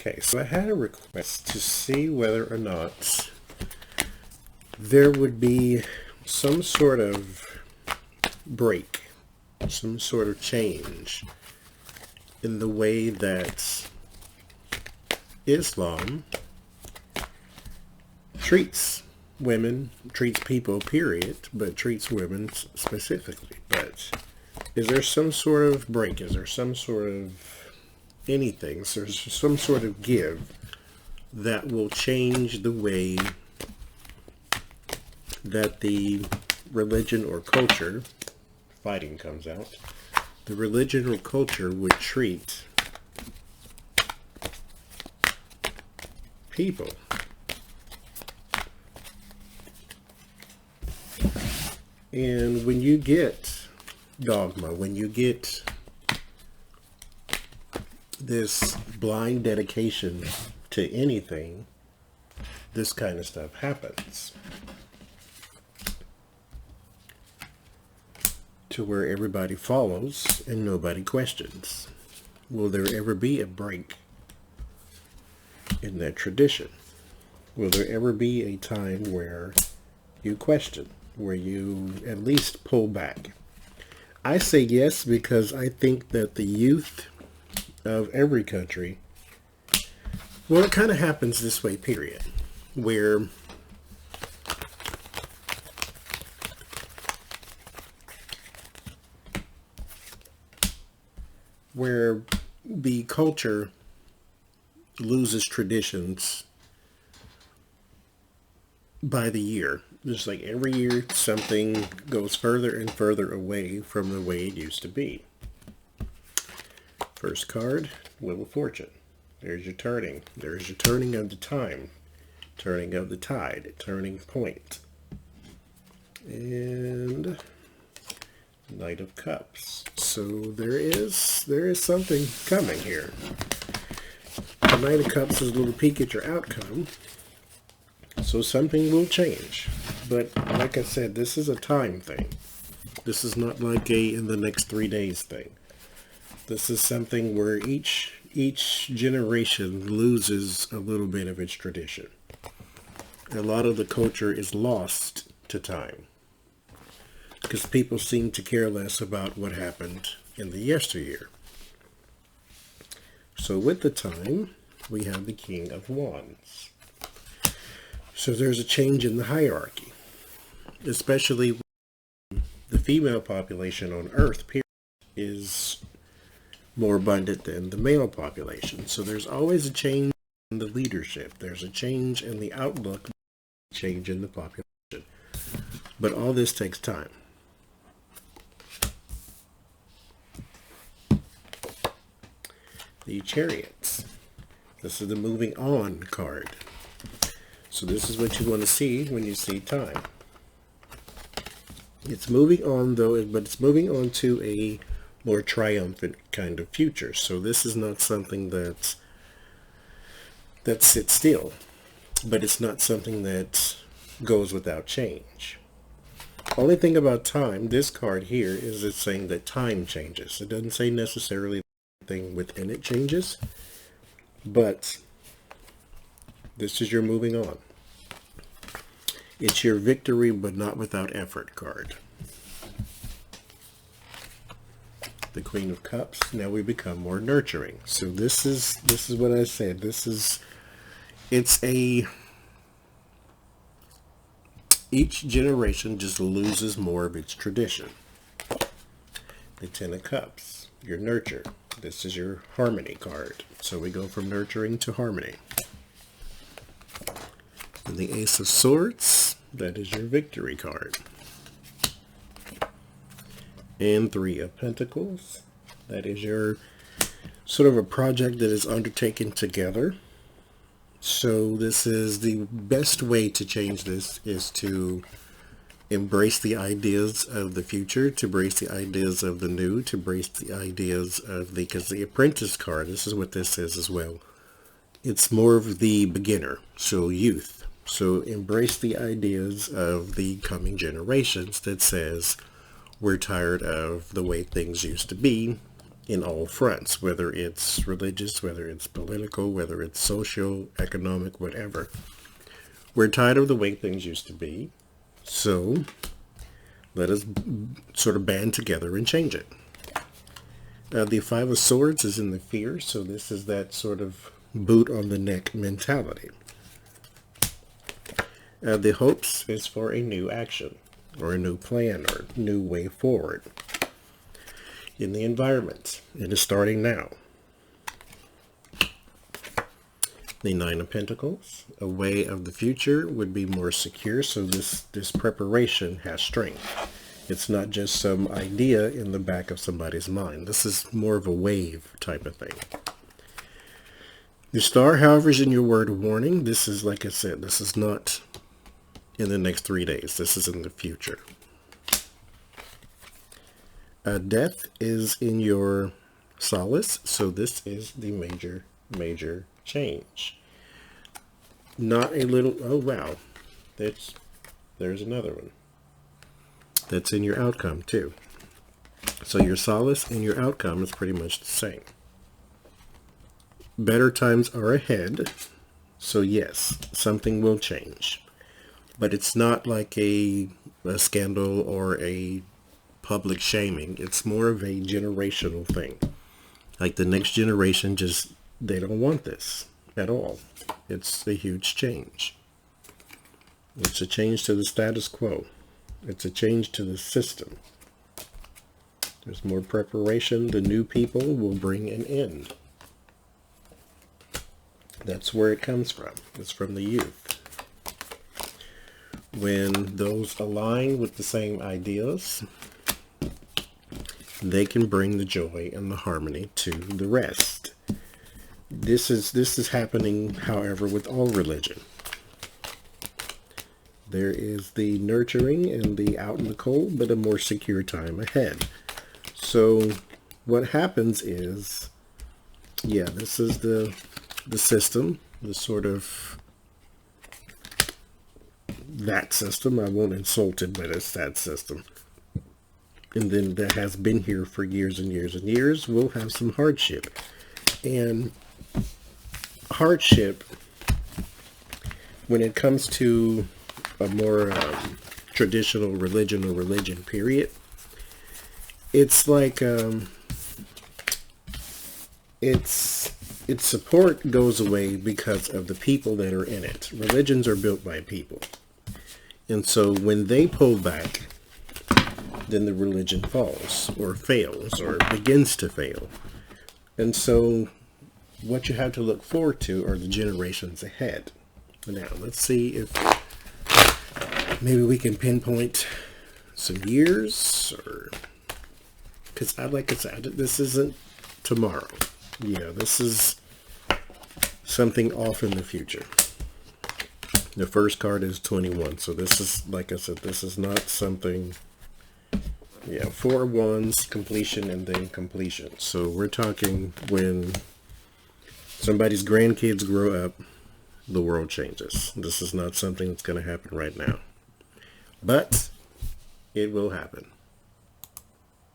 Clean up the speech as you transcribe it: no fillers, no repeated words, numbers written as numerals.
Okay, so I had a request to see whether or not there would be some sort of break, some sort of change in the way that Islam treats women, treats people, period, but treats women specifically. But is there some sort of break? Is there some sort of anything? Is there some sort of give that will change the way that the religion or culture, fighting comes out, the religion or culture would treat people? And when you get dogma, when you get this blind dedication to anything, this kind of stuff happens. To where everybody follows and nobody questions. Will there ever be a break in that tradition? Will there ever be a time where you question, where you at least pull back? I say yes, because I think that the youth of every country, well, it kind of happens this way, period, where the culture loses traditions by the year. Just like every year, something goes further and further away from the way it used to be. First card, Wheel of Fortune. There's your turning. There's your turning of the time. Turning of the tide. Turning point. And Knight of Cups. So there is something coming here. The Knight of Cups is a little peek at your outcome. So something will change. But like I said, this is a time thing. This is not like a in the next 3 days thing. This is something where each generation loses a little bit of its tradition. A lot of the culture is lost to time, because people seem to care less about what happened in the yesteryear. So with the time, we have the King of Wands. So there's a change in the hierarchy, especially when the female population on Earth is more abundant than the male population. So there's always a change in the leadership. There's a change in the outlook, change in the population. But all this takes time. The Chariots. This is the moving on card. So this is what you want to see when you see time. It's moving on though, but it's moving on to a more triumphant kind of future. So this is not something that sits still, but it's not something that goes without change. Only thing about time, this card here, is it's saying that time changes. It doesn't say necessarily thing within it changes, but this is your moving on. It's your victory but not without effort card. The Queen of Cups. Now we become more nurturing. So this is what I said. Each generation just loses more of its tradition. The Ten of Cups. Your nurture. This is your harmony card. So we go from nurturing to harmony. And the Ace of Swords. That is your victory card. And Three of Pentacles. That is your sort of a project that is undertaken together. So this is the best way to change this is to embrace the ideas of the future, to embrace the ideas of the new, to embrace the ideas of because the Apprentice card, this is what this is as well. It's more of the beginner, so youth. So embrace the ideas of the coming generations that says we're tired of the way things used to be, in all fronts, whether it's religious, whether it's political, whether it's social, economic, whatever. We're tired of the way things used to be, so let us sort of band together and change it. The Five of Swords is in the fear, so this is that sort of boot on the neck mentality. The hopes is for a new action, or a new plan, or new way forward. In the environment, it is starting now. The Nine of Pentacles, a way of the future would be more secure, so this preparation has strength. It's not just some idea in the back of somebody's mind. This is more of a wave type of thing. The Star, however, is in your word of warning. This is, like I said, this is not in the next 3 days. This is in the future. Death is in your solace, so this is the major change. Not a little, oh wow, there's another one. That's in your outcome too. So your solace and your outcome is pretty much the same. Better times are ahead, so yes, something will change. But it's not like a scandal or a public shaming. It's more of a generational thing. Like the next generation just, they don't want this at all. It's a huge change. It's a change to the status quo. It's a change to the system. There's more preparation. The new people will bring an end. That's where it comes from. It's from the youth. When those align with the same ideas, they can bring the joy and the harmony to the rest. This is happening, however, with all religion. There is the nurturing and the out in the cold, but a more secure time ahead. So what happens is, yeah, this is the system, the sort of that system. I won't insult it, but it's that system. And then that has been here for years and years and years. We'll have some hardship. And hardship, when it comes to a more traditional religion or religion period, it's like its support goes away because of the people that are in it. Religions are built by people. And so when they pull back, then the religion falls or fails or begins to fail. And so what you have to look forward to are the generations ahead. Now, let's see if maybe we can pinpoint some years, or because like I said, this isn't tomorrow. Yeah, this is something off in the future. The first card is 21, so this is, like I said, this is not something. Yeah, 4 of Wands, completion, and then completion. So we're talking when somebody's grandkids grow up, the world changes. This is not something that's going to happen right now. But it will happen.